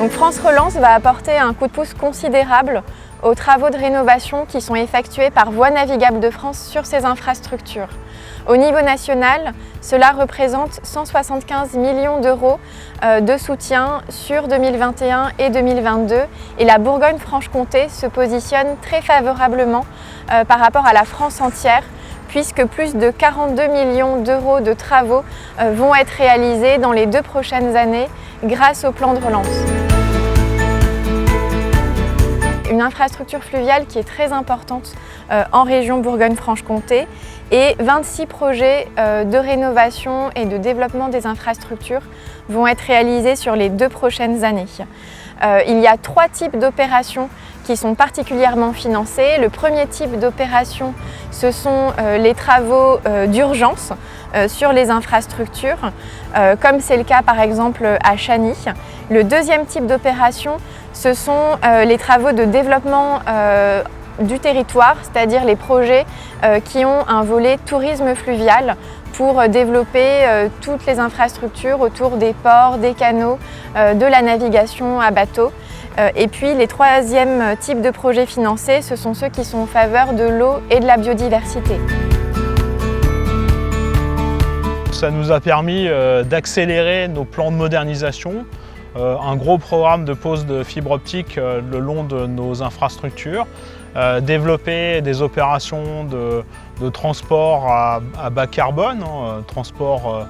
Donc France Relance va apporter un coup de pouce considérable aux travaux de rénovation qui sont effectués par Voies navigables de France sur ces infrastructures. Au niveau national, cela représente 175 millions d'euros de soutien sur 2021 et 2022 et la Bourgogne-Franche-Comté se positionne très favorablement par rapport à la France entière puisque plus de 42 millions d'euros de travaux vont être réalisés dans les 2 prochaines années grâce au plan de relance. Une infrastructure fluviale qui est très importante en région Bourgogne-Franche-Comté et 26 projets de rénovation et de développement des infrastructures vont être réalisés sur les 2 prochaines années. Il y a 3 types d'opérations qui sont particulièrement financées. Le premier type d'opération, ce sont les travaux d'urgence sur les infrastructures, comme c'est le cas par exemple à Chagny. Le deuxième type d'opération, ce sont les travaux de développement du territoire, c'est-à-dire les projets qui ont un volet tourisme fluvial pour développer toutes les infrastructures autour des ports, des canaux, de la navigation à bateau. Et puis les 3e types de projets financés, ce sont ceux qui sont en faveur de l'eau et de la biodiversité. Ça nous a permis d'accélérer nos plans de modernisation, un gros programme de pose de fibre optique le long de nos infrastructures, développer des opérations de transport à bas carbone, transport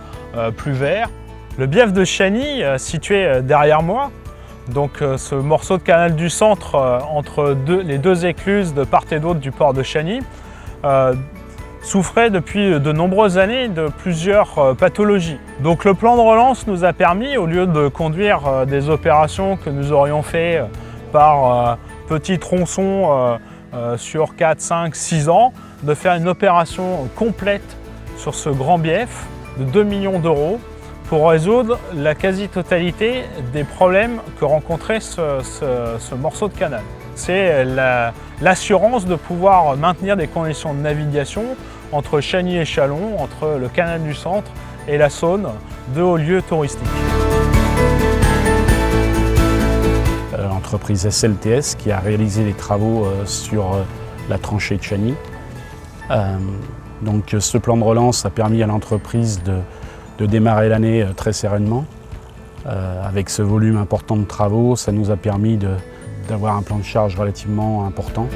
plus vert. Le bief de Chagny, situé derrière moi, donc ce morceau de canal du centre entre les 2 écluses de part et d'autre du port de Chagny, souffrait depuis de nombreuses années de plusieurs pathologies. Donc le plan de relance nous a permis, au lieu de conduire des opérations que nous aurions fait par petits tronçons sur 4, 5, 6 ans, de faire une opération complète sur ce grand bief de 2 millions d'euros pour résoudre la quasi-totalité des problèmes que rencontrait ce morceau de canal. C'est l'assurance de pouvoir maintenir des conditions de navigation entre Chagny et Châlons, entre le canal du centre et la Saône, 2 hauts lieux touristiques. L'entreprise SLTS qui a réalisé les travaux sur la tranchée de Chagny. Donc ce plan de relance a permis à l'entreprise de démarrer l'année très sereinement. Avec ce volume important de travaux, ça nous a permis d'avoir un plan de charge relativement important.